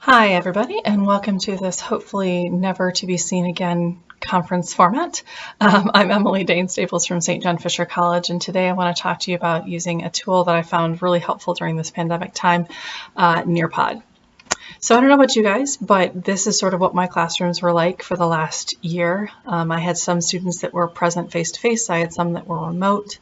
Hi, everybody, and welcome to this hopefully never to be seen again conference format. I'm Emily Dane Staples from St. John Fisher College, and today I want to talk to you about using a tool that I found really helpful during this pandemic time, Nearpod. So I don't know about you guys, but this is sort of what my classrooms were like for the last year. I had some students that were present face-to-face. I had some that were remote.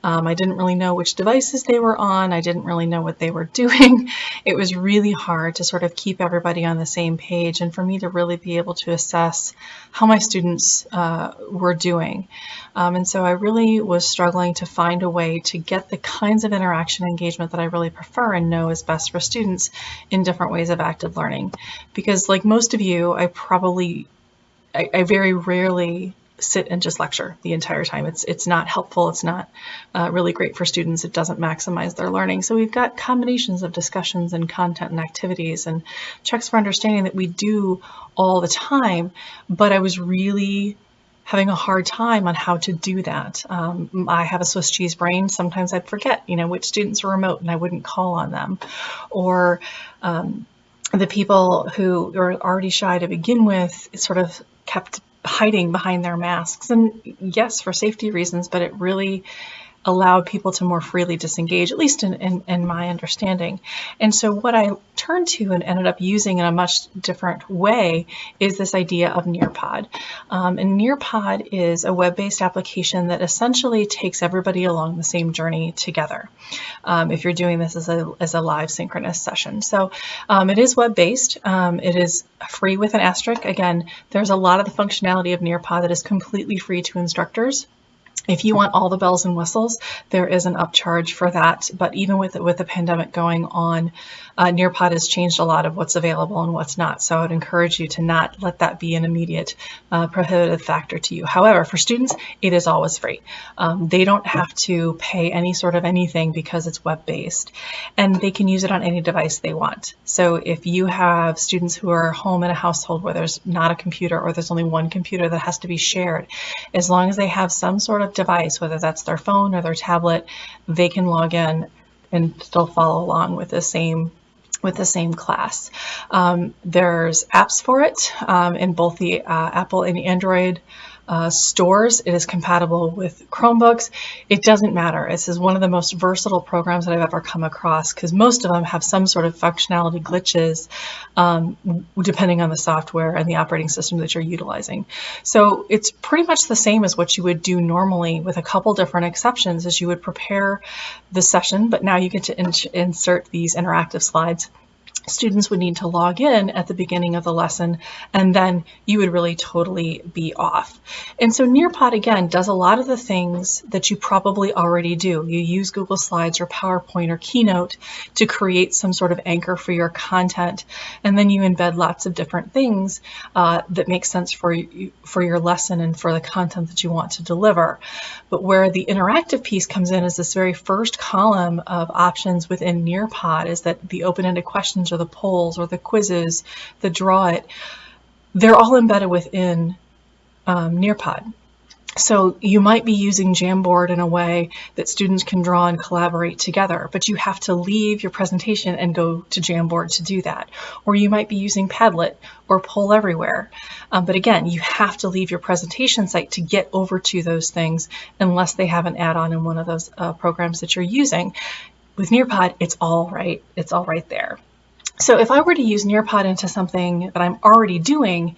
I didn't really know which devices they were on. I didn't really know what they were doing. It was really hard to sort of keep everybody on the same page and for me to really be able to assess how my students were doing. And so I really was struggling to find a way to get the kinds of interaction engagement that I really prefer and know is best for students in different ways of active learning. Because like most of you, I very rarely sit and just lecture the entire time. It's not helpful. It's not really great for students. It doesn't maximize their learning. So we've got combinations of discussions and content and activities and checks for understanding that we do all the time, but I was really having a hard time on how to do that. I have a Swiss cheese brain. Sometimes I'd forget, which students are remote and I wouldn't call on them. Or the people who are already shy to begin with sort of kept hiding behind their masks. And yes, for safety reasons, but it really allowed people to more freely disengage, at least in my understanding. And so what I turned to and ended up using in a much different way is this idea of Nearpod. And Nearpod is a web-based application that essentially takes everybody along the same journey together. If you're doing this as a live synchronous session. So it is web-based. It is free with an asterisk. Again, there's a lot of the functionality of Nearpod that is completely free to instructors. If you want all the bells and whistles, there is an upcharge for that. But even with the pandemic going on, Nearpod has changed a lot of what's available and what's not. So I would encourage you to not let that be an immediate prohibitive factor to you. However, for students, it is always free. They don't have to pay any sort of anything because it's web-based, and they can use it on any device they want. So if you have students who are home in a household where there's not a computer or there's only one computer that has to be shared, as long as they have some sort of device, whether that's their phone or their tablet, they can log in and still follow along with the same class. There's apps for it in both the Apple and Android stores. It is compatible with Chromebooks. It doesn't matter. This is one of the most versatile programs that I've ever come across because most of them have some sort of functionality glitches depending on the software and the operating system that you're utilizing. So it's pretty much the same as what you would do normally with a couple different exceptions as you would prepare the session, but now you get to insert these interactive slides. Students would need to log in at the beginning of the lesson, and then you would really totally be off. And so Nearpod, again, does a lot of the things that you probably already do. You use Google Slides or PowerPoint or Keynote to create some sort of anchor for your content, and then you embed lots of different things that make sense for your lesson and for the content that you want to deliver. But where the interactive piece comes in is this very first column of options within Nearpod is that the open-ended questions or the polls or the quizzes, the draw it, they're all embedded within Nearpod. So you might be using Jamboard in a way that students can draw and collaborate together, but you have to leave your presentation and go to Jamboard to do that. Or you might be using Padlet or Poll Everywhere. But again, you have to leave your presentation site to get over to those things unless they have an add-on in one of those programs that you're using. With Nearpod, it's all right there. So if I were to use Nearpod into something that I'm already doing,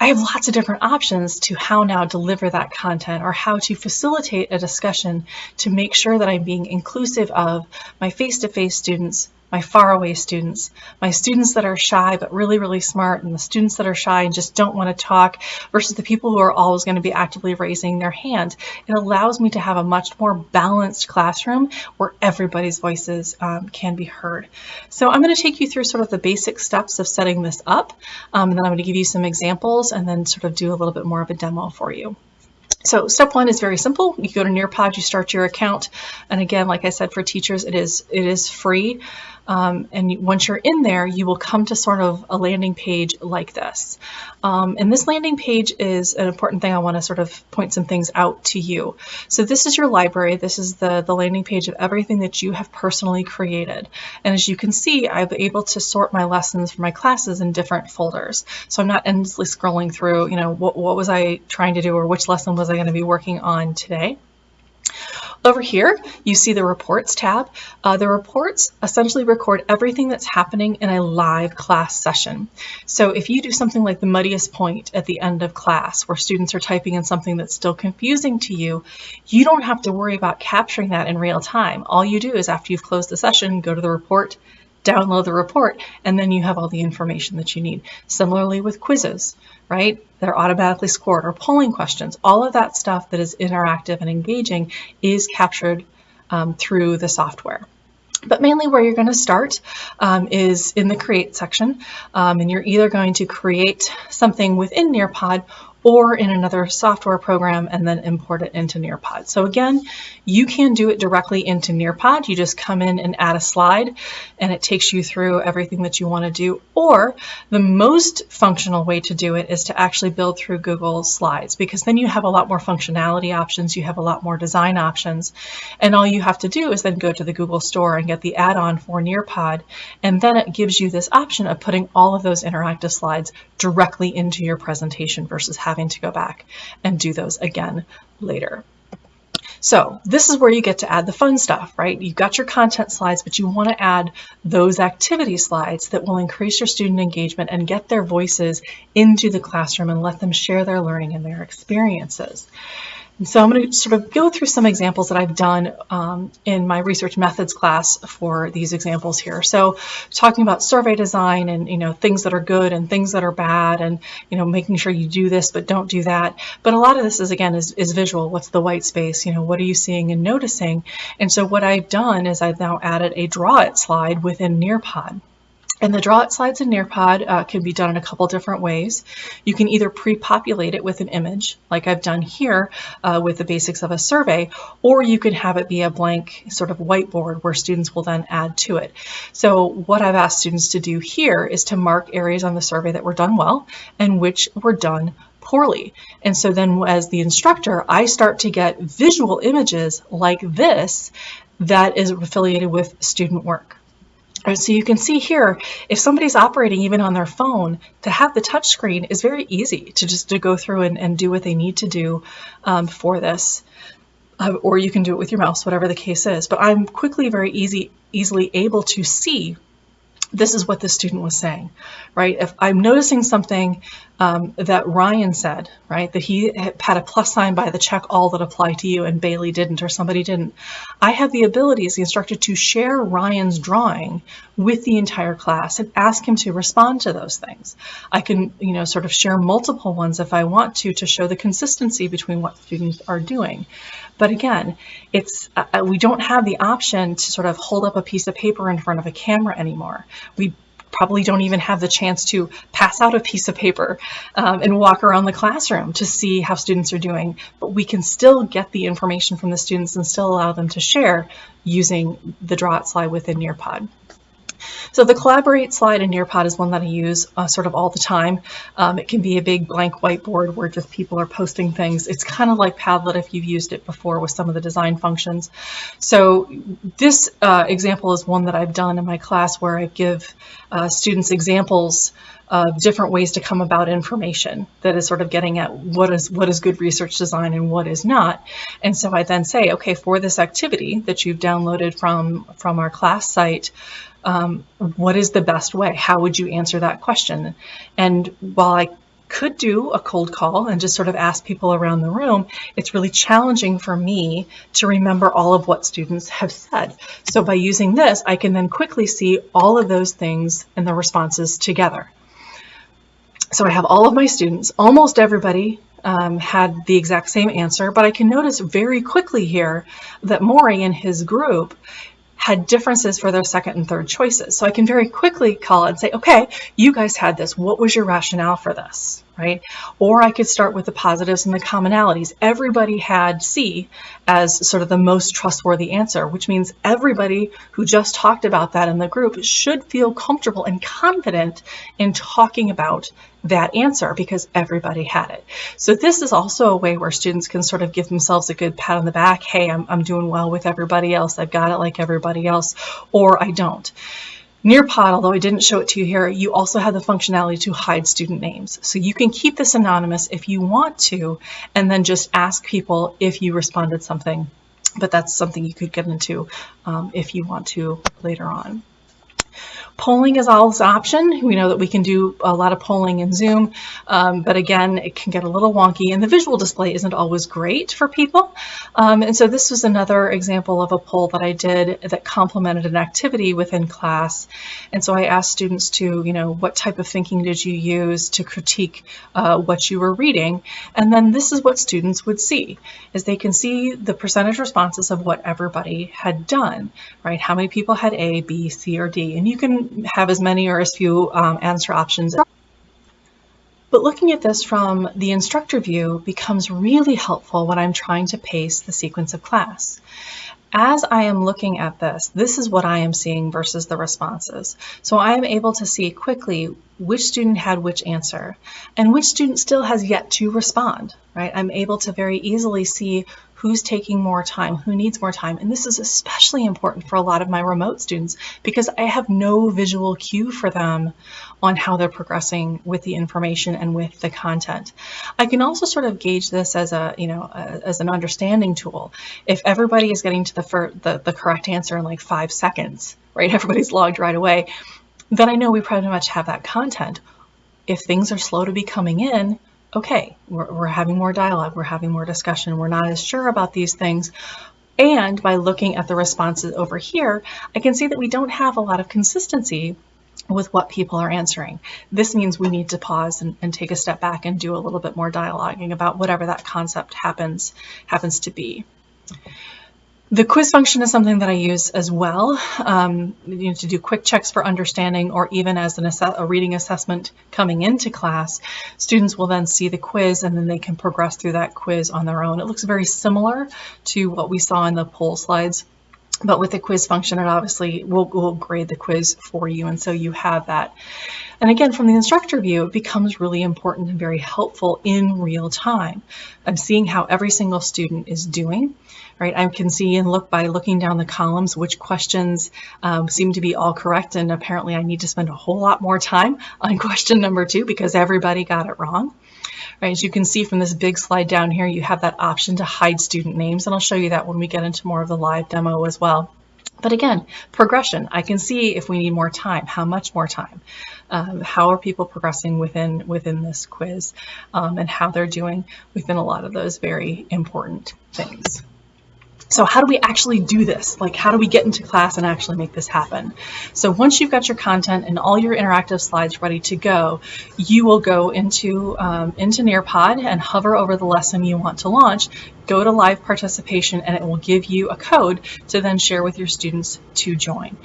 I have lots of different options to how now deliver that content or how to facilitate a discussion to make sure that I'm being inclusive of my face-to-face students, my faraway students, my students that are shy but really, really smart, and the students that are shy and just don't want to talk versus the people who are always going to be actively raising their hand. It allows me to have a much more balanced classroom where everybody's voices can be heard. So I'm going to take you through sort of the basic steps of setting this up, and then I'm going to give you some examples and then sort of do a little bit more of a demo for you. So step one is very simple. You go to Nearpod, you start your account. And again, like I said, for teachers, it is free. Once you're in there, you will come to sort of a landing page like this. And this landing page is an important thing. I want to sort of point some things out to you. So this is your library. This is the landing page of everything that you have personally created. And as you can see, I'm able to sort my lessons for my classes in different folders. So I'm not endlessly scrolling through, what was I trying to do, or which lesson was I going to be working on today. Over here, you see the Reports tab. The reports essentially record everything that's happening in a live class session. So if you do something like the muddiest point at the end of class, where students are typing in something that's still confusing to you, you don't have to worry about capturing that in real time. All you do is, after you've closed the session, go to the report, download the report, and then you have all the information that you need. Similarly with quizzes, right? They're automatically scored, or polling questions. All of that stuff that is interactive and engaging is captured through the software. But mainly where you're going to start is in the Create section, and you're either going to create something within Nearpod or in another software program and then import it into Nearpod. So again, you can do it directly into Nearpod. You just come in and add a slide, and it takes you through everything that you want to do. Or the most functional way to do it is to actually build through Google Slides, because then you have a lot more functionality options, you have a lot more design options, and all you have to do is then go to the Google Store and get the add-on for Nearpod, and then it gives you this option of putting all of those interactive slides directly into your presentation versus having to go back and do those again later. So this is where you get to add the fun stuff, right? You've got your content slides, but you want to add those activity slides that will increase your student engagement and get their voices into the classroom and let them share their learning and their experiences. And so I'm going to sort of go through some examples that I've done in my research methods class for these examples here. So talking about survey design and, things that are good and things that are bad, and, making sure you do this but don't do that. But a lot of this is, again, is visual. What's the white space? What are you seeing and noticing? And so what I've done is I've now added a Draw It slide within Nearpod. And the Draw It slides in Nearpod can be done in a couple different ways. You can either pre-populate it with an image, like I've done here with the basics of a survey, or you can have it be a blank sort of whiteboard where students will then add to it. So what I've asked students to do here is to mark areas on the survey that were done well and which were done poorly. And so then as the instructor, I start to get visual images like this that is affiliated with student work. So you can see here, if somebody's operating even on their phone, to have the touch screen is very easy to go through and do what they need to do for this. Or you can do it with your mouse, whatever the case is. But I'm quickly, very easily able to see this is what the student was saying, right? If I'm noticing something that Ryan said, right, that he had a plus sign by the check all that apply to you and Bailey didn't, or somebody didn't, I have the ability as the instructor to share Ryan's drawing with the entire class and ask him to respond to those things. I can, sort of share multiple ones if I want to show the consistency between what students are doing. But again, it's we don't have the option to sort of hold up a piece of paper in front of a camera anymore. We probably don't even have the chance to pass out a piece of paper and walk around the classroom to see how students are doing. But we can still get the information from the students and still allow them to share using the Draw It slide within Nearpod. So the Collaborate slide in Nearpod is one that I use sort of all the time. It can be a big blank whiteboard where just people are posting things. It's kind of like Padlet if you've used it before with some of the design functions. So this example is one that I've done in my class where I give students examples of different ways to come about information that is sort of getting at what is good research design and what is not. And so I then say, okay, for this activity that you've downloaded from our class site, what is the best way? How would you answer that question? And while I could do a cold call and just sort of ask people around the room, it's really challenging for me to remember all of what students have said. So by using this, I can then quickly see all of those things and the responses together. So I have all of my students, almost everybody had the exact same answer, but I can notice very quickly here that Maury and his group had differences for their second and third choices. So I can very quickly call it and say, okay, you guys had this. What was your rationale for this, right? Or I could start with the positives and the commonalities. Everybody had C as sort of the most trustworthy answer, which means everybody who just talked about that in the group should feel comfortable and confident in talking about that answer because everybody had it. So this is also a way where students can sort of give themselves a good pat on the back. Hey, I'm doing well with everybody else. I've got it like everybody else, or I don't. Nearpod, although I didn't show it to you here, you also have the functionality to hide student names. So you can keep this anonymous if you want to, and then just ask people if you responded something. But that's something you could get into if you want to later on. Polling is always an option. We know that we can do a lot of polling in Zoom, but again, it can get a little wonky and the visual display isn't always great for people. And so this was another example of a poll that I did that complemented an activity within class. And so I asked students to, what type of thinking did you use to critique what you were reading? And then this is what students would see, is they can see the percentage responses of what everybody had done, right? How many people had A, B, C, or D? And you can have as many or as few answer options. But looking at this from the instructor view becomes really helpful when I'm trying to pace the sequence of class. As I am looking at this is what I am seeing versus the responses. So I am able to see quickly which student had which answer and which student still has yet to respond, right? I'm able to very easily see who's taking more time, who needs more time. And this is especially important for a lot of my remote students because I have no visual cue for them on how they're progressing with the information and with the content. I can also sort of gauge this as as an understanding tool. If everybody is getting to the correct answer in like 5 seconds, right? Everybody's logged right away, then I know we pretty much have that content. If things are slow to be coming in, okay, we're having more dialogue, we're having more discussion, we're not as sure about these things. And by looking at the responses over here, I can see that we don't have a lot of consistency with what people are answering. This means we need to pause and take a step back and do a little bit more dialoguing about whatever that concept happens to be. The quiz function is something that I use as well to do quick checks for understanding, or even as a reading assessment coming into class. Students will then see the quiz and then they can progress through that quiz on their own. It looks very similar to what we saw in the poll slides, but with the quiz function, it obviously will grade the quiz for you, and so you have that. And again, from the instructor view, it becomes really important and very helpful in real time. I'm seeing how every single student is doing, right? I can see and look by looking down the columns which questions seem to be all correct, and apparently I need to spend a whole lot more time on question number 2 because everybody got it wrong. Right, as you can see from this big slide down here, you have that option to hide student names, and I'll show you that when we get into more of the live demo as well. But again, progression, I can see if we need more time, how much more time, how are people progressing within this quiz, and how they're doing within a lot of those very important things. So how do we actually do this? Like, how do we get into class and actually make this happen? So once you've got your content and all your interactive slides ready to go, you will go into Nearpod and hover over the lesson you want to launch, go to live participation, and it will give you a code to then share with your students to join.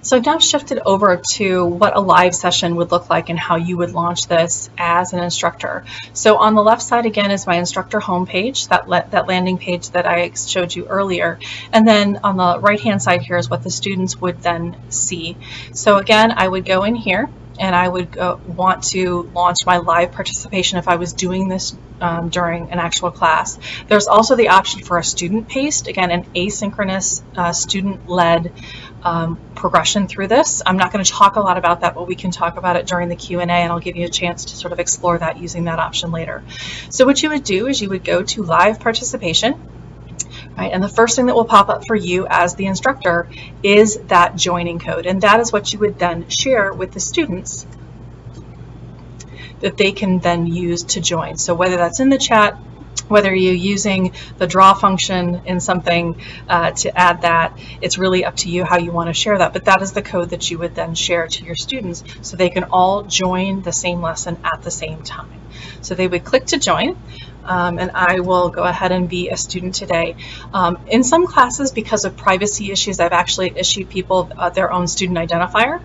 So I've now shifted over to what a live session would look like and how you would launch this as an instructor. So on the left side again is my instructor homepage, that landing page that I showed you earlier. And then on the right hand side here is what the students would then see. So again, I would go in here and I would want to launch my live participation if I was doing this during an actual class. There's also the option for a student paced, again, an asynchronous student-led progression through this. I'm not going to talk a lot about that, but we can talk about it during the Q&A, and I'll give you a chance to sort of explore that using that option later. So what you would do is you would go to live participation, right? And the first thing that will pop up for you as the instructor is that joining code, and that is what you would then share with the students that they can then use to join. So whether that's in the chat, whether you're using the draw function in something to add that, it's really up to you how you want to share that. But that is the code that you would then share to your students so they can all join the same lesson at the same time. So they would click to join. and I will go ahead and be a student today. In some classes, because of privacy issues, I've actually issued people their own student identifier.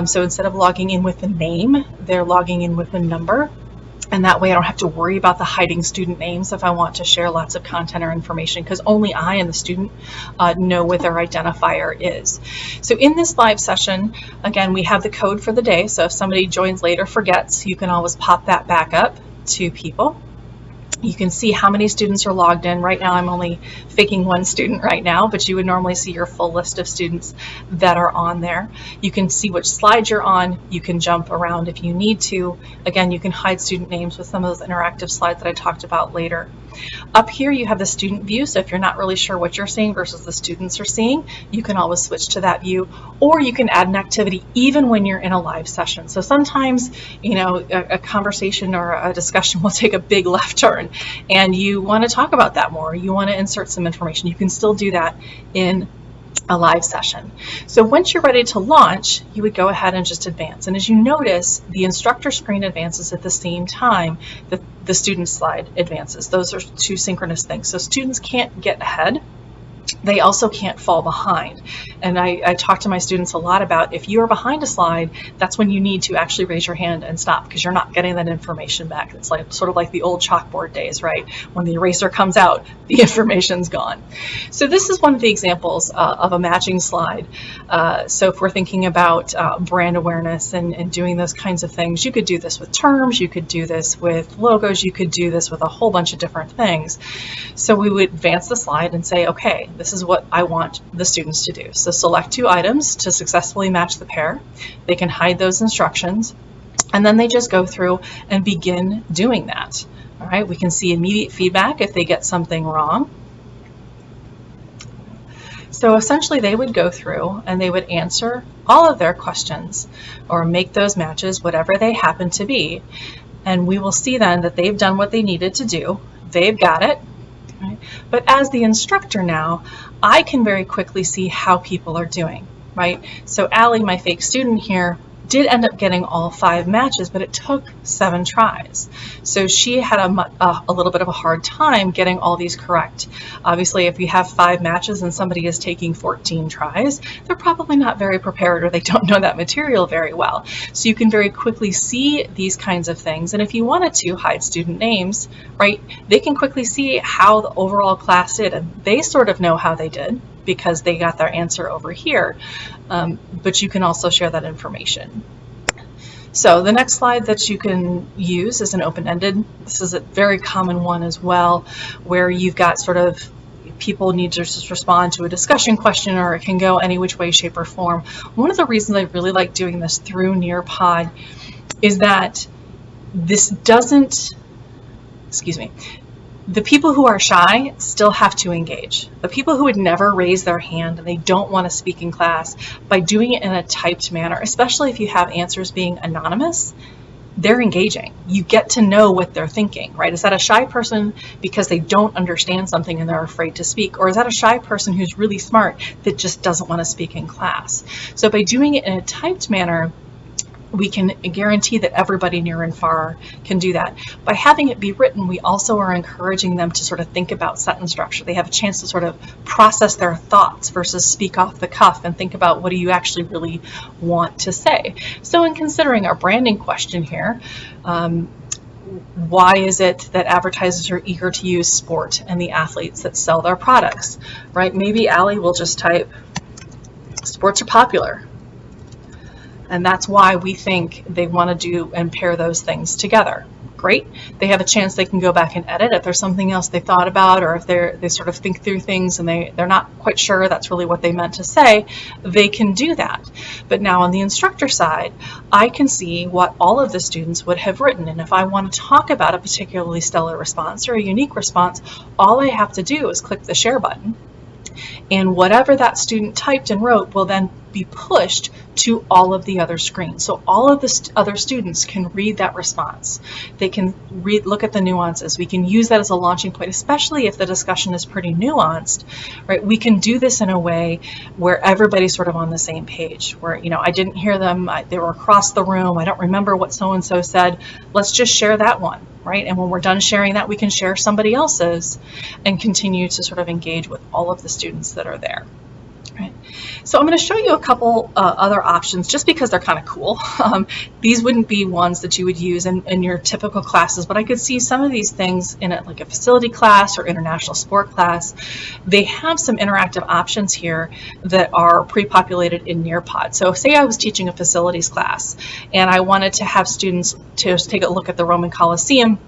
So instead of logging in with a name, they're logging in with a number. And that way I don't have to worry about the hiding student names if I want to share lots of content or information, because only I and the student know what their identifier is. So in this live session, again, we have the code for the day. So if somebody joins late or forgets, you can always pop that back up to people. You can see how many students are logged in. Right now I'm only faking one student right now, but you would normally see your full list of students that are on there. You can see which slide you're on. You can jump around if you need to. Again, you can hide student names with some of those interactive slides that I talked about later. Up here you have the student view, so if you're not really sure what you're seeing versus the students are seeing, you can always switch to that view, or you can add an activity even when you're in a live session. So sometimes, you know, a conversation or a discussion will take a big left turn and you want to talk about that more, you want to insert some information. You can still do that in a live session. So once you're ready to launch, you would go ahead and just advance. And as you notice, the instructor screen advances at the same time that the student slide advances. Those are two synchronous things. So students can't get ahead. They also can't fall behind. And I talk to my students a lot about, if you are behind a slide, that's when you need to actually raise your hand and stop, because you're not getting that information back. It's like sort of like the old chalkboard days, right? When the eraser comes out, the information's gone. So this is one of the examples of a matching slide. So if we're thinking about brand awareness and doing those kinds of things, you could do this with terms, you could do this with logos, you could do this with a whole bunch of different things. So we would advance the slide and say, okay, this is what I want the students to do. So select two items to successfully match the pair. They can hide those instructions, and then they just go through and begin doing that. All right, we can see immediate feedback if they get something wrong. So essentially they would go through and they would answer all of their questions or make those matches, whatever they happen to be. And we will see then that they've done what they needed to do. They've got it. Right? But as the instructor now, I can very quickly see how people are doing, right? So Allie, my fake student here, did end up getting all 5 matches, but it took 7 tries. So she had a little bit of a hard time getting all these correct. Obviously, if you have 5 matches and somebody is taking 14 tries, they're probably not very prepared, or they don't know that material very well. So you can very quickly see these kinds of things. And if you wanted to hide student names, right, they can quickly see how the overall class did. And they sort of know how they did, because they got their answer over here, but you can also share that information. So the next slide that you can use is an open-ended. This is a very common one as well, where you've got sort of people need to just respond to a discussion question, or it can go any which way, shape, or form. One of the reasons I really like doing this through Nearpod is that this doesn't, the people who are shy still have to engage. The people who would never raise their hand and they don't want to speak in class, by doing it in a typed manner, especially if you have answers being anonymous, they're engaging. You get to know what they're thinking, right? Is that a shy person because they don't understand something and they're afraid to speak? Or is that a shy person who's really smart that just doesn't want to speak in class? So by doing it in a typed manner, we can guarantee that everybody near and far can do that. By having it be written, we also are encouraging them to sort of think about sentence structure. They have a chance to sort of process their thoughts versus speak off the cuff and think about, what do you actually really want to say? So in considering our branding question here, why is it that advertisers are eager to use sport and the athletes that sell their products, right? Maybe Allie will just type, sports are popular. And that's why we think they want to do and pair those things together. Great. They have a chance they can go back and edit if there's something else they thought about, or if they sort of think through things and they're not quite sure that's really what they meant to say, they can do that. But now on the instructor side, I can see what all of the students would have written. And if I want to talk about a particularly stellar response or a unique response, all I have to do is click the share button. And whatever that student typed and wrote will then be pushed to all of the other screens. So all of the other students can read that response. They can look at the nuances. We can use that as a launching point, especially if the discussion is pretty nuanced, right? We can do this in a way where everybody's sort of on the same page, where, I didn't hear them, they were across the room, I don't remember what so-and-so said. Let's just share that one, right? And when we're done sharing that, we can share somebody else's and continue to sort of engage with all of the students that are there. Right. So I'm going to show you a couple other options just because they're kind of cool. These wouldn't be ones that you would use in your typical classes, but I could see some of these things in like a facility class or international sport class. They have some interactive options here that are pre-populated in Nearpod. So say I was teaching a facilities class and I wanted to have students to take a look at the Roman Colosseum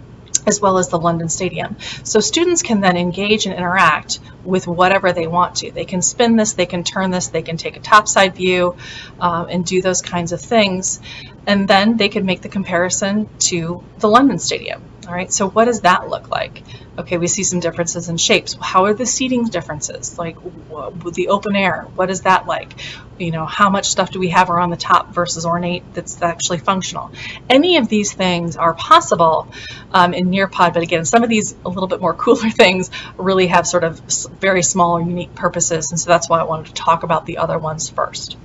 as well as the London Stadium. So students can then engage and interact with whatever they want to. They can spin this, they can turn this, they can take a topside view and do those kinds of things. And then they can make the comparison to the London Stadium. All right, so what does that look like? Okay, we see some differences in shapes. How are the seating differences? Like with the open air, what is that like? How much stuff do we have around the top versus ornate that's actually functional? Any of these things are possible in Nearpod, but again, some of these a little bit more cooler things really have sort of very small or unique purposes, and so that's why I wanted to talk about the other ones first.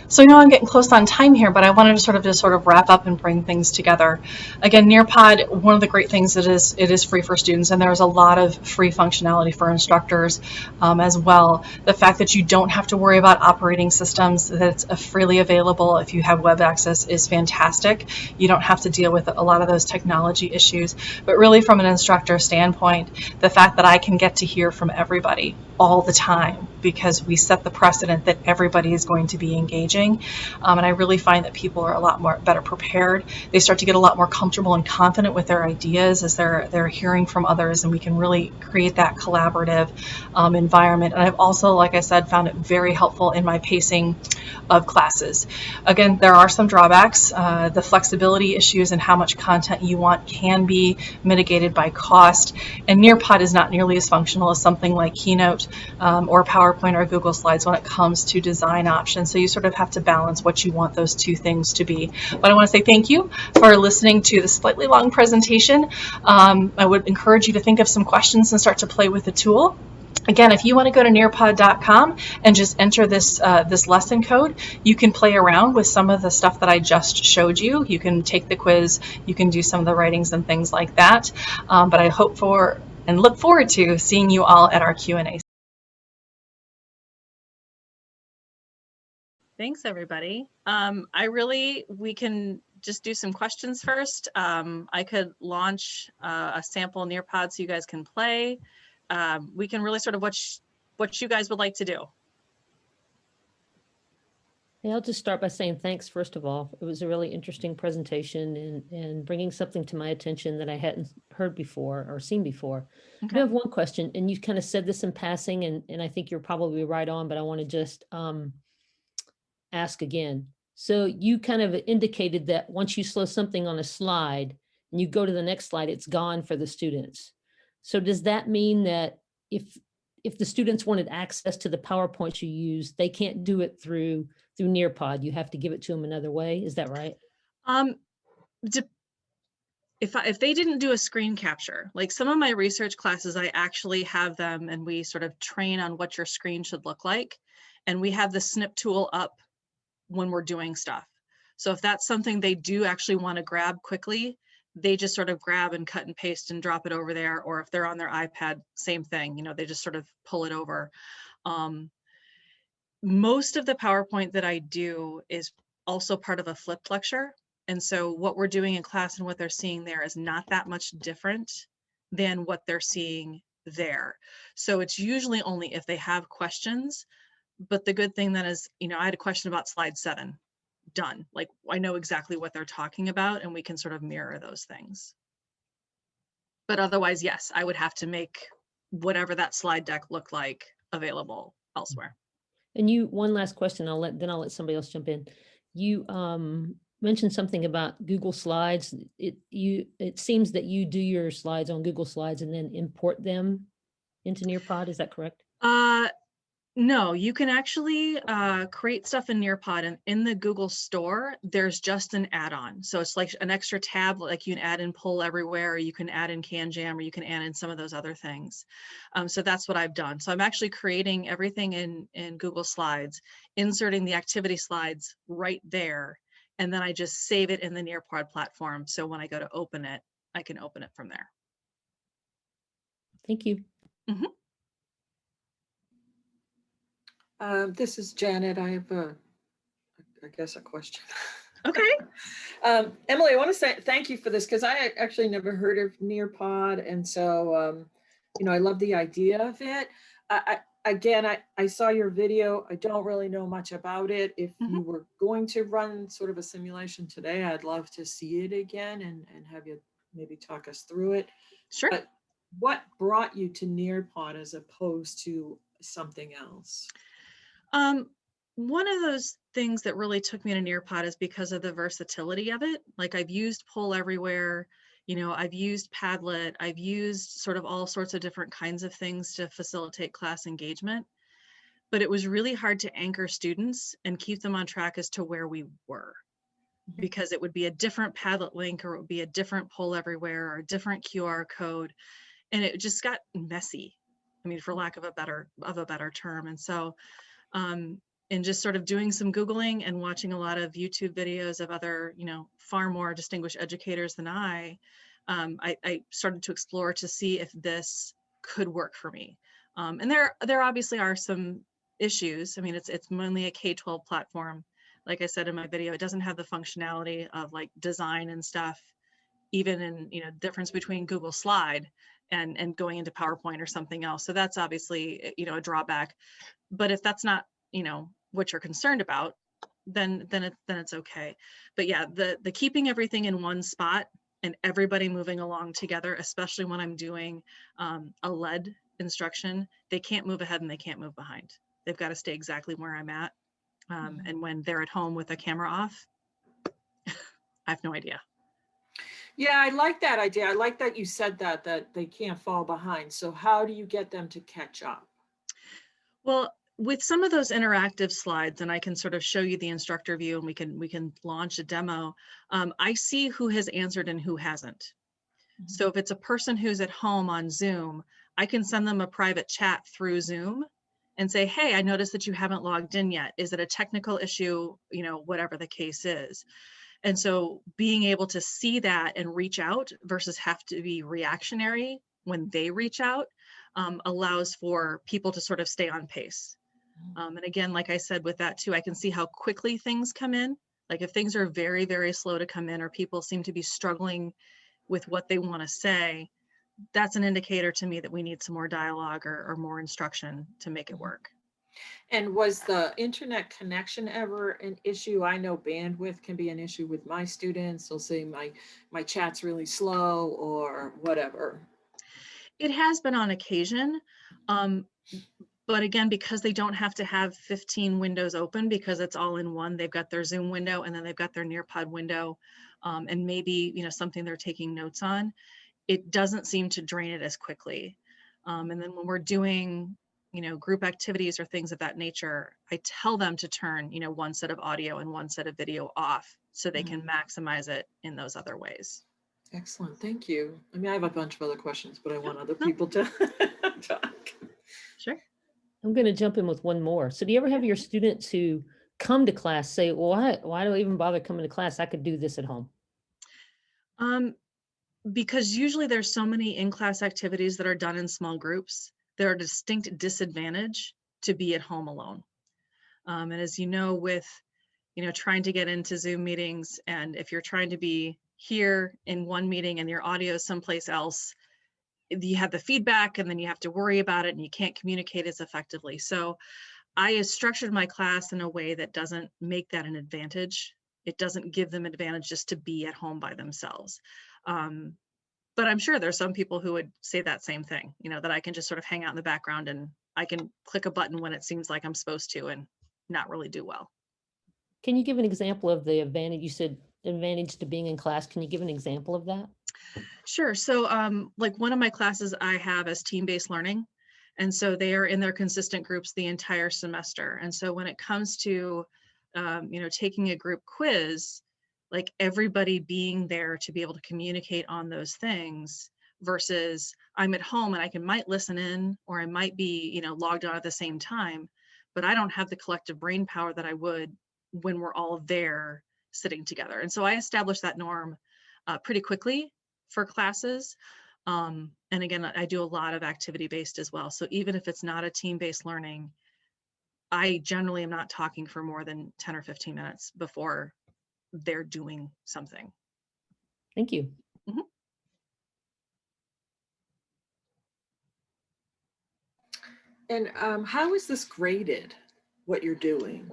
So I know I'm getting close on time here, but I wanted to sort of wrap up and bring things together. Again, Nearpod, one of the great things it is free for students, and there's a lot of free functionality for instructors as well. The fact that you don't have to worry about operating systems, that it's freely available if you have web access, is fantastic. You don't have to deal with a lot of those technology issues, but really from an instructor standpoint, the fact that I can get to hear from everybody all the time because we set the precedent that everybody is going to be engaging. And I really find that people are a lot more better prepared. They start to get a lot more comfortable and confident with their ideas as they're hearing from others, and we can really create that collaborative environment. And I've also, like I said, found it very helpful in my pacing of classes. Again, there are some drawbacks. The flexibility issues and how much content you want can be mitigated by cost, and Nearpod is not nearly as functional as something like Keynote or PowerPoint or Google Slides when it comes to design options. So you sort of have to balance what you want those two things to be. But I want to say thank you for listening to the slightly long presentation. I would encourage you to think of some questions and start to play with the tool. Again, if you want to go to nearpod.com and just enter this lesson code, you can play around with some of the stuff that I just showed you. You can take the quiz, you can do some of the writings and things like that. But I hope for and look forward to seeing you all at our Q&A. Thanks, everybody. We can just do some questions first. I could launch a sample Nearpod so you guys can play. We can really sort of what you guys would like to do. Yeah, I'll just start by saying thanks, first of all. It was a really interesting presentation and bringing something to my attention that I hadn't heard before or seen before. Okay. I have one question, and you kind of said this in passing, and I think you're probably right on, but I want to just ask again. So you kind of indicated that once you slow something on a slide and you go to the next slide, it's gone for the students. So does that mean that if the students wanted access to the PowerPoints you use, they can't do it through Nearpod? You have to give it to them another way. Is that right? If they didn't do a screen capture, like some of my research classes, I actually have them and we sort of train on what your screen should look like. And we have the snip tool up when we're doing stuff. So if that's something they do actually want to grab quickly, they just sort of grab and cut and paste and drop it over there. Or if they're on their iPad, same thing, they just sort of pull it over. Most of the PowerPoint that I do is also part of a flipped lecture. And so what we're doing in class and what they're seeing there is not that much different than what they're seeing there. So it's usually only if they have questions. But the good thing then is, I had a question about slide 7, done. Like I know exactly what they're talking about and we can sort of mirror those things. But otherwise, yes, I would have to make whatever that slide deck looked like available elsewhere. And one last question, I'll let somebody else jump in. You mentioned something about Google Slides. It seems that you do your slides on Google Slides and then import them into Nearpod. Is that correct? No, you can actually create stuff in Nearpod, and in the Google Store, there's just an add-on. So it's like an extra tab, like you can add in Poll Everywhere, or you can add in CanJam, or you can add in some of those other things. So that's what I've done. So I'm actually creating everything in Google Slides, inserting the activity slides right there, and then I just save it in the Nearpod platform. So when I go to open it, I can open it from there. Thank you. Mhm. This is Janet. I have I guess a question. Okay. Emily, I want to say thank you for this because I actually never heard of Nearpod, and so I love the idea of it. I saw your video. I don't really know much about it. If Mhm. you were going to run sort of a simulation today, I'd love to see it again and have you maybe talk us through it. Sure. But what brought you to Nearpod as opposed to something else? One of those things that really took me to Nearpod is because of the versatility of it. Like I've used Poll Everywhere, I've used Padlet, I've used sort of all sorts of different kinds of things to facilitate class engagement. But it was really hard to anchor students and keep them on track as to where we were, because it would be a different Padlet link, or it would be a different Poll Everywhere, or a different QR code, and it just got messy. I mean, for lack of a better term. And so um, and just sort of doing some Googling and watching a lot of YouTube videos of other, far more distinguished educators than I started to explore to see if this could work for me. And there obviously are some issues. I mean, it's mainly a K-12 platform. Like I said in my video, it doesn't have the functionality of like design and stuff, even in, difference between Google Slide and going into PowerPoint or something else. So that's obviously, a drawback. But if that's not, what you're concerned about, then it's okay. But yeah, the keeping everything in one spot and everybody moving along together, especially when I'm doing a lead instruction, they can't move ahead and they can't move behind. They've got to stay exactly where I'm at. And when they're at home with a camera off, I have no idea. Yeah, I like that idea. I like that you said that they can't fall behind. So how do you get them to catch up? Well, with some of those interactive slides, and I can sort of show you the instructor view, and we can launch a demo. I see who has answered and who hasn't. So if it's a person who's at home on Zoom, I can send them a private chat through Zoom and say, hey, I noticed that you haven't logged in yet. Is it a technical issue? Whatever the case is. And so being able to see that and reach out versus have to be reactionary when they reach out allows for people to sort of stay on pace. And again, like I said with that too, I can see how quickly things come in. Like if things are very, very slow to come in, or people seem to be struggling with what they want to say, that's an indicator to me that we need some more dialogue or more instruction to make it work. And was the internet connection ever an issue? I know bandwidth can be an issue with my students. They'll say my chat's really slow or whatever. It has been on occasion. But again, because they don't have to have 15 windows open because it's all in one, they've got their Zoom window and then they've got their Nearpod window, and maybe, something they're taking notes on, it doesn't seem to drain it as quickly. And then when we're doing, group activities or things of that nature, I tell them to turn, one set of audio and one set of video off so they can maximize it in those other ways. Excellent. Thank you. I mean, I have a bunch of other questions, but I want other No. people to talk. Sure. I'm going to jump in with one more. So do you ever have your students who come to class say, well, why do I even bother coming to class? I could do this at home. Because usually there's so many in-class activities that are done in small groups, there are distinct disadvantage to be at home alone. And as you know, with, trying to get into Zoom meetings, and if you're trying to be here in one meeting and your audio is someplace else, you have the feedback and then you have to worry about it and you can't communicate as effectively. So I have structured my class in a way that doesn't make that an advantage. It doesn't give them advantage just to be at home by themselves. But I'm sure there's some people who would say that same thing, that I can just sort of hang out in the background and I can click a button when it seems like I'm supposed to and not really do well. Can you give an example of the advantage? You said advantage to being in class. Can you give an example of that? Sure. So like one of my classes I have is team-based learning. And so they are in their consistent groups the entire semester. And so when it comes to, taking a group quiz, like everybody being there to be able to communicate on those things versus I'm at home and might listen in, or I might be, logged on at the same time, but I don't have the collective brain power that I would when we're all there sitting together. And so I established that norm pretty quickly for classes. And again, I do a lot of activity-based as well. So even if it's not a team-based learning, I generally am not talking for more than 10 or 15 minutes before they're doing something. Thank you. Mhm. And how is this graded, what you're doing?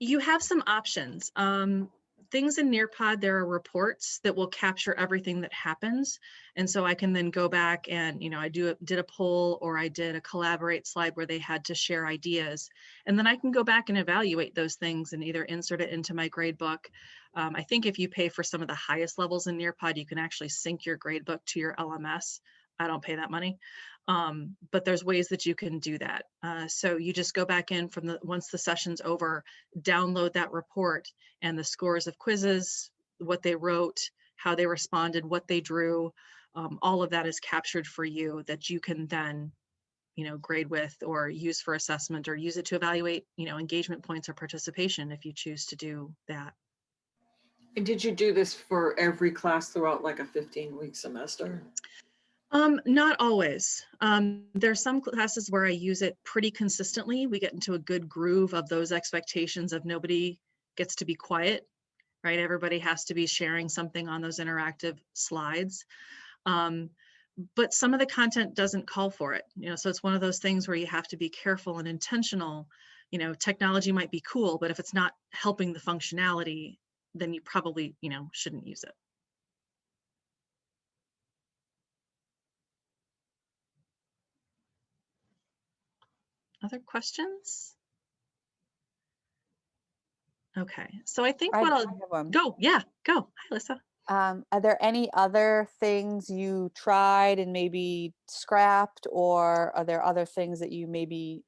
You have some options. Things in Nearpod, there are reports that will capture everything that happens. And so I can then go back and, I did a poll, or I did a collaborate slide where they had to share ideas. And then I can go back and evaluate those things and either insert it into my grade book. I think if you pay for some of the highest levels in Nearpod, you can actually sync your grade book to your LMS. I don't pay that money. But there's ways that you can do that. So you just go back in once the session's over, download that report, and the scores of quizzes, what they wrote, how they responded, what they drew, all of that is captured for you that you can then, grade with or use for assessment, or use it to evaluate, engagement points or participation if you choose to do that. And did you do this for every class throughout like a 15-week semester? Not always. There's some classes where I use it pretty consistently. We get into a good groove of those expectations of nobody gets to be quiet, right? Everybody has to be sharing something on those interactive slides. But some of the content doesn't call for it, so it's one of those things where you have to be careful and intentional. Technology might be cool, but if it's not helping the functionality, then you probably, shouldn't use it. Other questions? Okay, so I think what I I'll have one. go. Yeah, go. Hi, Lisa. Are there any other things you tried and maybe scrapped, or are there other things that you maybe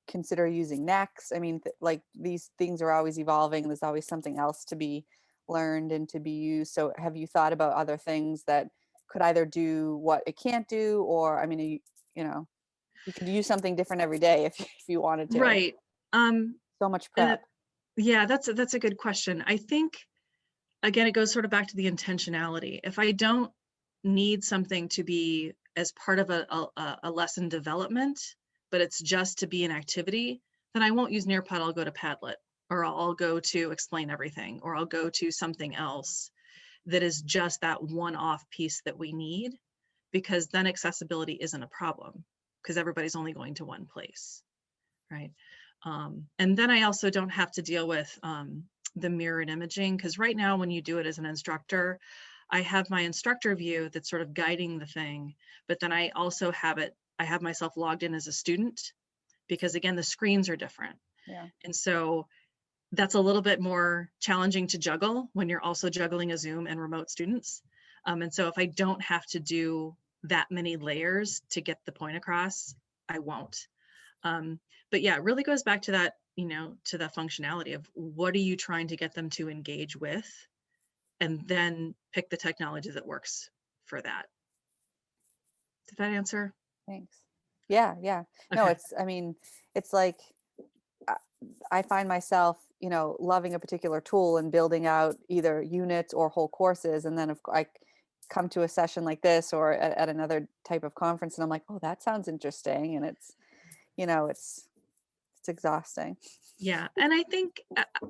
consider using next? I mean, like these things are always evolving. There's always something else to be learned and to be used. So have you thought about other things that could either do what it can't do, or, I mean, you could use something different every day if you wanted to. Right. So much prep. Yeah, that's a good question. I think, again, it goes sort of back to the intentionality. If I don't need something to be as part of a lesson development, but it's just to be an activity, then I won't use Nearpod. I'll go to Padlet, or I'll go to Explain Everything, or I'll go to something else that is just that one-off piece that we need, because then accessibility isn't a problem because everybody's only going to one place, right? And then I also don't have to deal with the mirrored imaging, because right now when you do it as an instructor, I have my instructor view that's sort of guiding the thing, but then I also I have myself logged in as a student, because again, the screens are different. Yeah. And so that's a little bit more challenging to juggle when you're also juggling a Zoom and remote students. And so if I don't have to do that many layers to get the point across, I won't. But yeah, it really goes back to that, to the functionality of what are you trying to get them to engage with, and then pick the technology that works for that. Did that answer? Thanks. Yeah. No, Okay. it's like I find myself, loving a particular tool and building out either units or whole courses. And then I come to a session like this, or at another type of conference, and I'm like, oh, that sounds interesting. And it's exhausting. Yeah. And I think,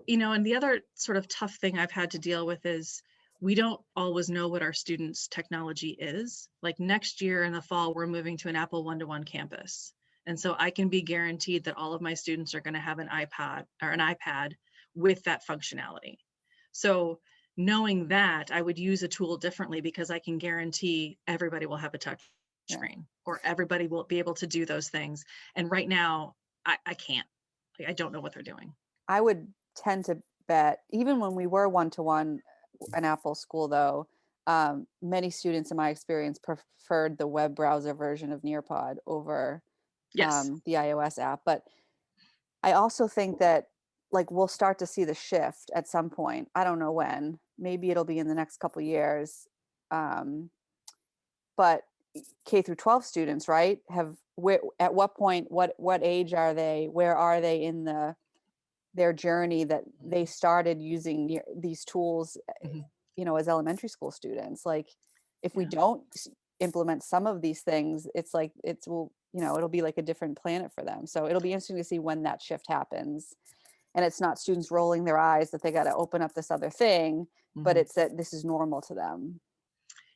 and the other sort of tough thing I've had to deal with is we don't always know what our students' technology is. Like next year in the fall, we're moving to an Apple one-to-one campus. And so I can be guaranteed that all of my students are going to have an iPad or an iPad with that functionality. So knowing that, I would use a tool differently, because I can guarantee everybody will have a touch screen, or everybody will be able to do those things. And right now, I can't. I don't know what they're doing. I would tend to bet, even when we were one-to-one an Apple school, though, many students in my experience preferred the web browser version of Nearpod over Yes. the iOS app. But I also think that like we'll start to see the shift at some point. I don't know when. Maybe it'll be in the next couple of years. But K through 12 students, right? At what point, what age are they? Where are they in their journey that they started using these tools, Mhm. you know, as elementary school students? Like, if we Yeah. don't implement some of these things, it's like it'll be like a different planet for them. So it'll be interesting to see when that shift happens. And it's not students rolling their eyes that they got to open up this other thing, but Mhm. it's that this is normal to them.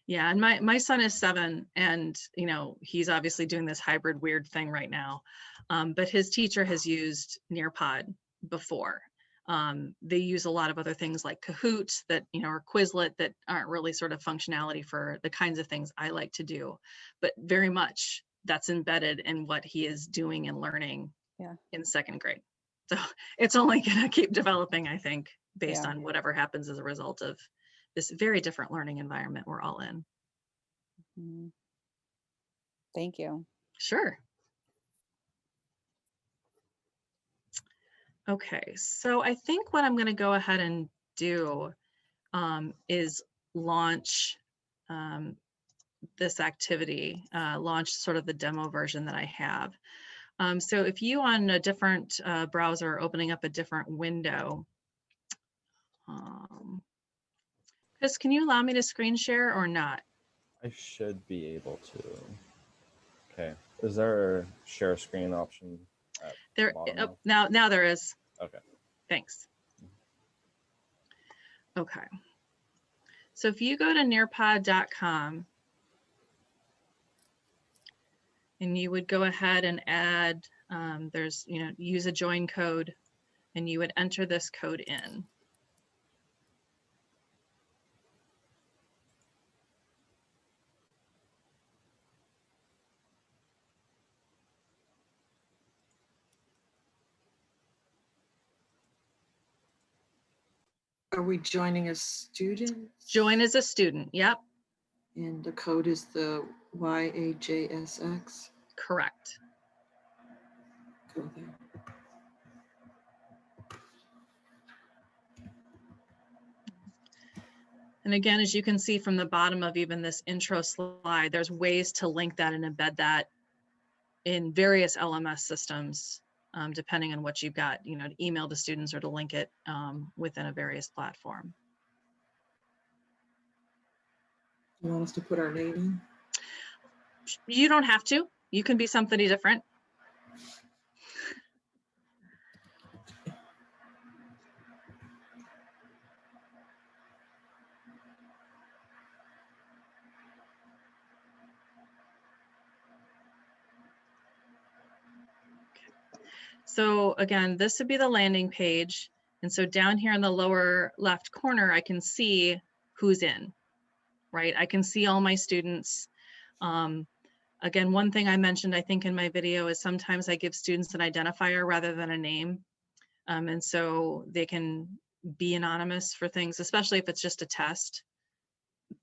Yeah, and my son is 7, and you know he's obviously doing this hybrid weird thing right now, but his teacher has used Nearpod before. They use a lot of other things like Kahoot that or Quizlet that aren't really sort of functionality for the kinds of things I like to do, but very much that's embedded in what he is doing and learning in 2nd grade. So it's only going to keep developing, I think, based on whatever happens as a result of this very different learning environment we're all in. Thank you. Sure. Okay, so I think what I'm going to go ahead and do is launch this activity, launch sort of the demo version that I have. So if you on a different browser are opening up a different window, Chris, can you allow me to screen share or not? I should be able to. Okay. Is there a share screen option at There, the bottom now there is. Okay. Thanks. Okay. So if you go to nearpod.com and you would go ahead and add, there's, use a join code, and you would enter this code in. Are we joining as students? Join as a student, yep. And the code is the YAJSX. Correct. Go there. And again, as you can see from the bottom of even this intro slide, there's ways to link that and embed that in various LMS systems, depending on what you've got, to email to students or to link it within a various platform. You want us to put our name in? You don't have to. You can be somebody different. So again, this would be the landing page. And so down here in the lower left corner, I can see who's in, right? I can see all my students. Again, one thing I mentioned, I think in my video is sometimes I give students an identifier rather than a name. And so they can be anonymous for things, especially if it's just a test.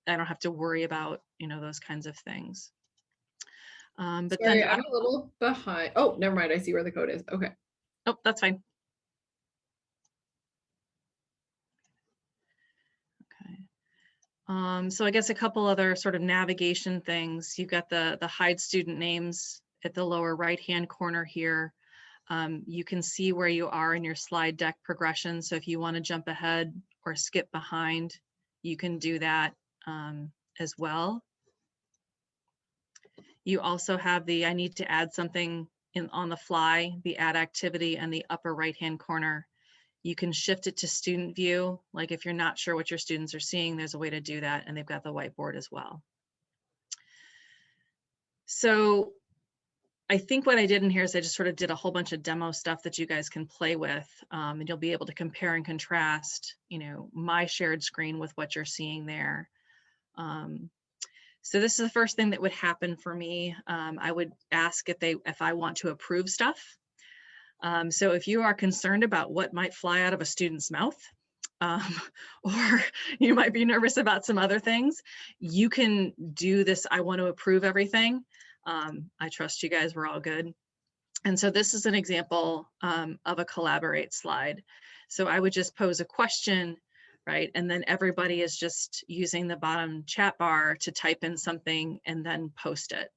I don't have to worry about, those kinds of things. But Sorry, then I'm a little behind. Oh, never mind. I see where the code is. Okay. Oh, that's fine. Okay. So I guess a couple other sort of navigation things. You've got the hide student names at the lower right-hand corner here. You can see where you are in your slide deck progression. So if you want to jump ahead or skip behind, you can do that as well. You also have the I need to add something on the fly, the add activity in the upper right-hand corner. You can shift it to student view. Like if you're not sure what your students are seeing, there's a way to do that, and they've got the whiteboard as well. So I think what I did in here is I just sort of did a whole bunch of demo stuff that you guys can play with, and you'll be able to compare and contrast, my shared screen with what you're seeing there. So this is the first thing that would happen for me. I would ask if I want to approve stuff. So if you are concerned about what might fly out of a student's mouth, or you might be nervous about some other things, you can do this. I want to approve everything. I trust you guys, we're all good. And so this is an example of a collaborate slide. So I would just pose a question, right? And then everybody is just using the bottom chat bar to type in something and then post it.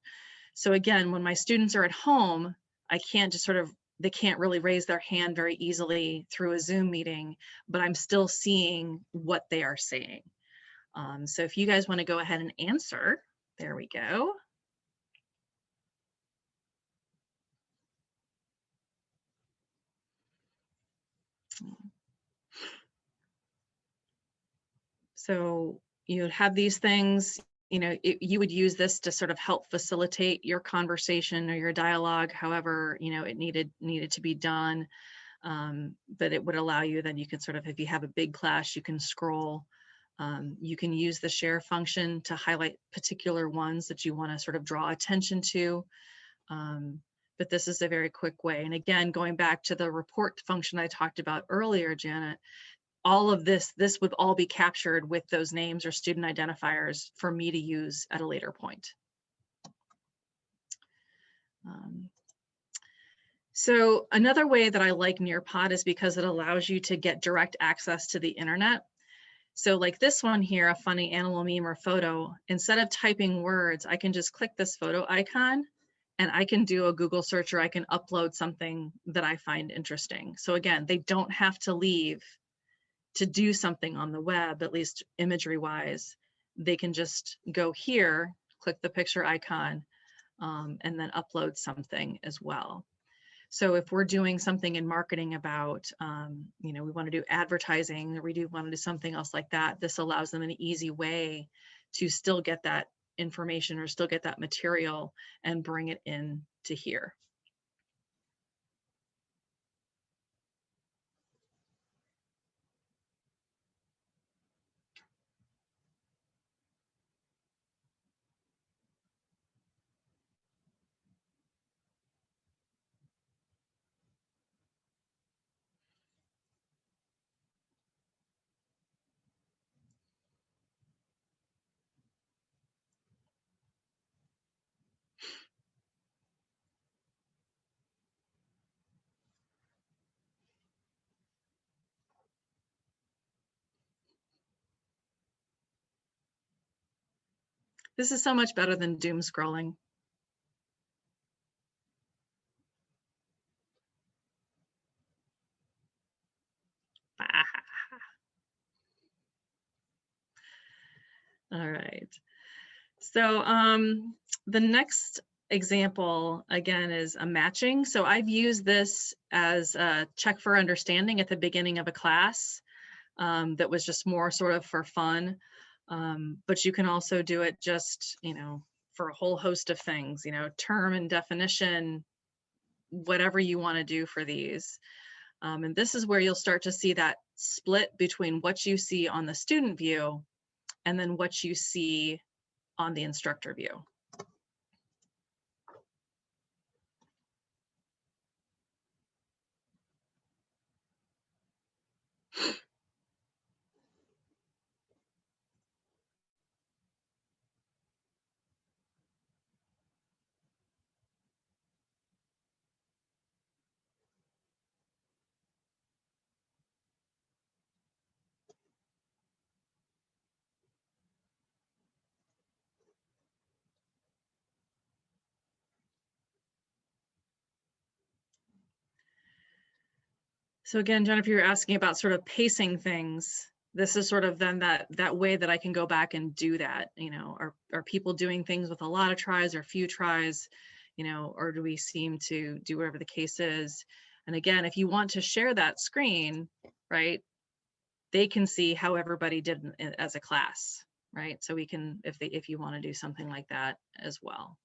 So again, when my students are at home, I can't just sort of, they can't really raise their hand very easily through a Zoom meeting, but I'm still seeing what they are saying. So if you guys want to go ahead and answer, there we go. So you'd have these things, you know, you would use this to sort of help facilitate your conversation or your dialogue, however, you know, it needed to be done. But it would allow you, then you can sort of, if you have a big class, you can scroll. You can use the share function to highlight particular ones that you want to sort of draw attention to. But this is a very quick way. And again, going back to the report function I talked about earlier, Janet, all of this would all be captured with those names or student identifiers for me to use at a later point. So another way that I like Nearpod is because it allows you to get direct access to the internet. So like this one here, a funny animal meme or photo, instead of typing words, I can just click this photo icon and I can do a Google search, or I can upload something that I find interesting. So again, they don't have to leave to do something on the web, at least imagery wise. They can just go here, click the picture icon, and then upload something as well. So if we're doing something in marketing about, you know, we want to do advertising, or we do want to do something else like that, this allows them an easy way to still get that information or still get that material and bring it in to here. This is so much better than doom scrolling. All right. So the next example, again, is a matching. So I've used this as a check for understanding at the beginning of a class that was just more sort of for fun. But you can also do it just, you know, for a whole host of things, you know, term and definition, whatever you want to do for these. And this is where you'll start to see that split between what you see on the student view and then what you see on the instructor view. So again, Jennifer, you're asking about sort of pacing things. This is sort of then that way that I can go back and do that. You know, are people doing things with a lot of tries or few tries, you know, or do we seem to do whatever the case is? And again, if you want to share that screen, right, they can see how everybody did as a class, right? So we can, if you want to do something like that as well.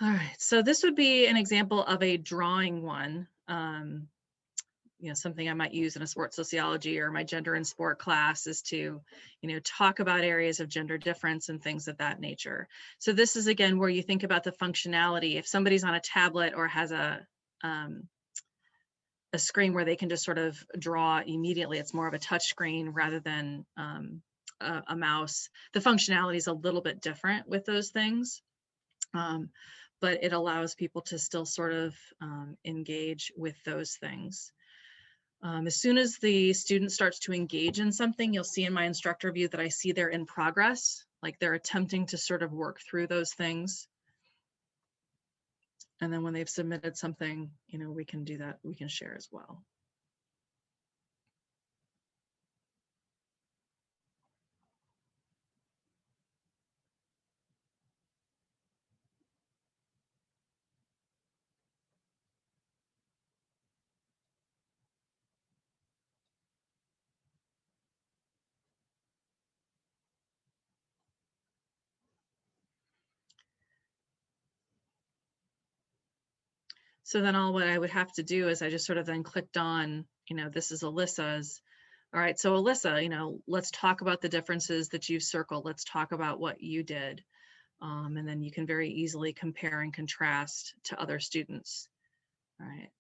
All right, so this would be an example of a drawing one. You know, something I might use in a sports sociology or my gender and sport class is to, you know, talk about areas of gender difference and things of that nature. So this is again where you think about the functionality. If somebody's on a tablet or has a a screen where they can just sort of draw immediately. It's more of a touch screen rather than a mouse. The functionality is a little bit different with those things, but it allows people to still sort of engage with those things. As soon as the student starts to engage in something, you'll see in my instructor view that I see they're in progress, like they're attempting to sort of work through those things. And then when they've submitted something, you know, we can do that, we can share as well. So then what I would have to do is I just sort of then clicked on, you know, this is Alyssa's. All right, so Alyssa, you know, let's talk about the differences that you've circled. Let's talk about what you did. And then you can very easily compare and contrast to other students. All right,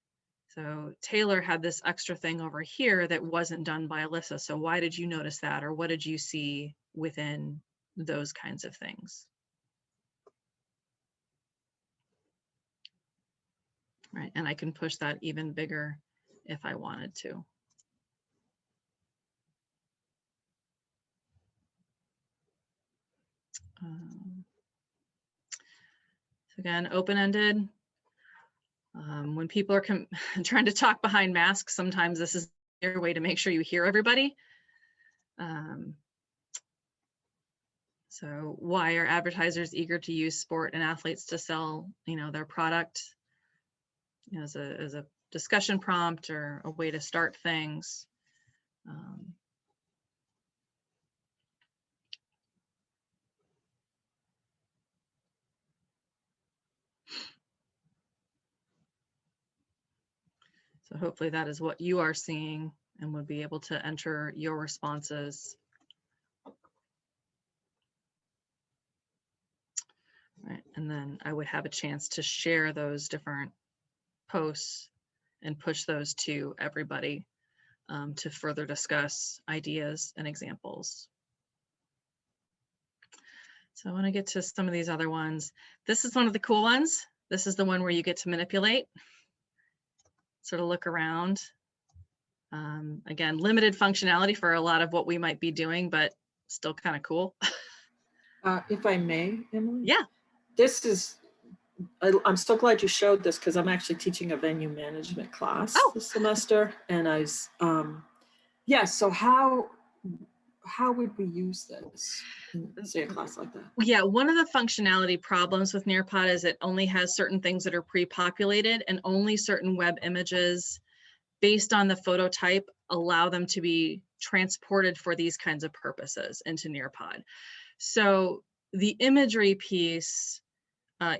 so Taylor had this extra thing over here that wasn't done by Alyssa. So why did you notice that? Or what did you see within those kinds of things? Right, and I can push that even bigger if I wanted to. So again, open-ended. When people are trying to talk behind masks, sometimes this is your way to make sure you hear everybody. So why are advertisers eager to use sport and athletes to sell, you know, their product? You know, as a discussion prompt or a way to start things. So hopefully that is what you are seeing and would be able to enter your responses. Right, and then I would have a chance to share those different posts and push those to everybody to further discuss ideas and examples. So I want to get to some of these other ones. This is one of the cool ones. This is the one where you get to manipulate, sort of look around. Again, limited functionality for a lot of what we might be doing, but still kind of cool. If I may, Emily? Yeah. This is, I'm so glad you showed this because I'm actually teaching a venue management class this semester. And I was, yeah, so how would we use this in, say, a class like that? Yeah, one of the functionality problems with Nearpod is it only has certain things that are pre-populated, and only certain web images based on the photo type allow them to be transported for these kinds of purposes into Nearpod. So the imagery piece,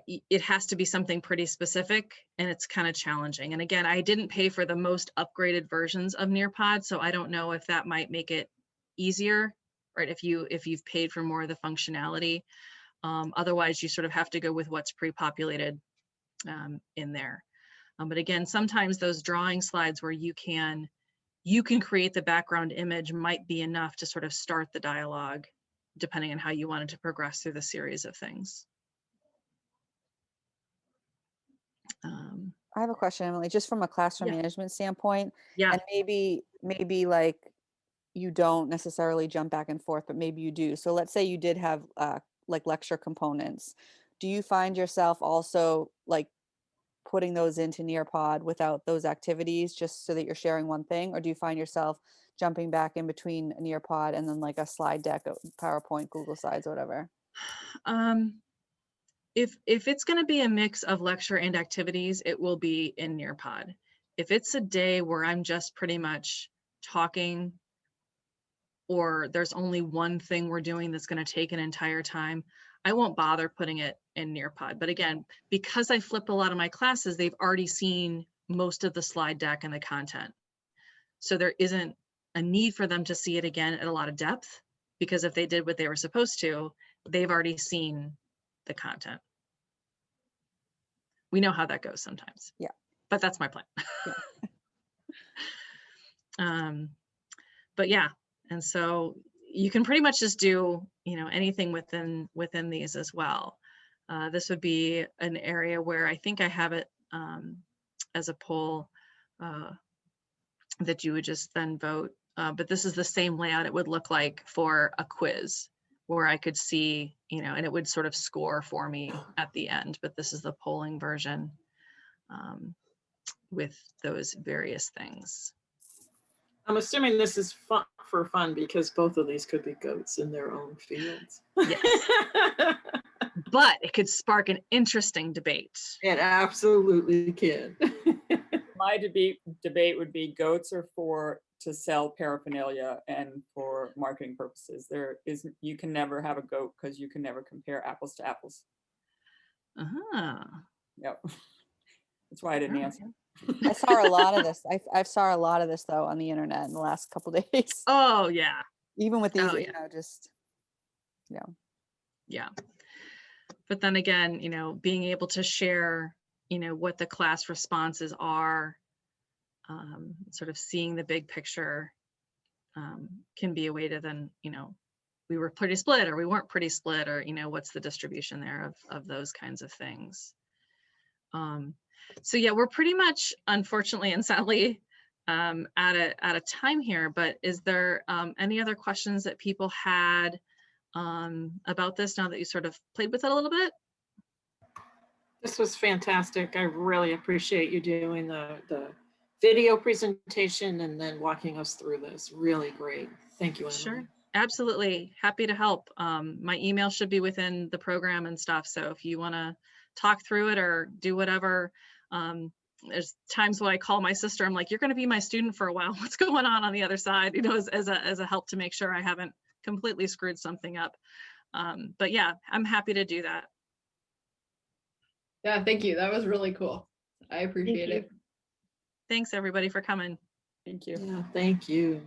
it has to be something pretty specific, and it's kind of challenging. And again, I didn't pay for the most upgraded versions of Nearpod, so I don't know if that might make it easier, right? If you've paid for more of the functionality. Otherwise, you sort of have to go with what's pre-populated in there. But again, sometimes those drawing slides where you can create the background image might be enough to sort of start the dialogue, depending on how you wanted to progress through the series of things. I have a question, Emily, just from a classroom management standpoint. Yeah. And maybe like you don't necessarily jump back and forth, but maybe you do. So let's say you did have like lecture components. Do you find yourself also like putting those into Nearpod without those activities just so that you're sharing one thing? Or do you find yourself jumping back in between a Nearpod and then like a slide deck, PowerPoint, Google Slides, or whatever? If it's going to be a mix of lecture and activities, it will be in Nearpod. If it's a day where I'm just pretty much talking, or there's only one thing we're doing that's going to take an entire time, I won't bother putting it in Nearpod. But again, because I flipped a lot of my classes, they've already seen most of the slide deck and the content. So there isn't a need for them to see it again at a lot of depth, because if they did what they were supposed to, they've already seen the content. We know how that goes sometimes. Yeah. But that's my plan. Yeah. But yeah, and so you can pretty much just do, you know, anything within these as well. This would be an area where I think I have it as a poll that you would just then vote. But this is the same layout it would look like for a quiz, where I could see, you know, and it would sort of score for me at the end. But this is the polling version with those various things. I'm assuming this is fun for fun because both of these could be goats in their own fields. Yes. But it could spark an interesting debate. It absolutely can. My debate would be goats are for to sell paraphernalia and for marketing purposes. You can never have a goat because you can never compare apples to apples. Yep. That's why I didn't answer. I saw a lot of this. I saw a lot of this though on the internet in the last couple of days. Oh yeah. Even with these, Oh, you yeah. know, just Yeah. But then again, you know, being able to share, you know, what the class responses are, sort of seeing the big picture can be a way to then, you know, we were pretty split or we weren't pretty split, or, you know, what's the distribution there of those kinds of things. So yeah, we're pretty much, unfortunately and sadly, at a time here, but is there any other questions that people had about this now that you sort of played with it a little bit? This was fantastic. I really appreciate you doing the video presentation and then walking us through this. Really great. Thank you, Emily. Sure, absolutely. Happy to help. My email should be within the program and stuff. So if you want to talk through it or do whatever, there's times when I call my sister, I'm like, you're going to be my student for a while. What's going on the other side? You know, as a help to make sure I haven't completely screwed something up. But yeah, I'm happy to do that. Yeah, thank you. That was really cool. I appreciate it. Thanks everybody for coming. Thank you. Yeah, thank you.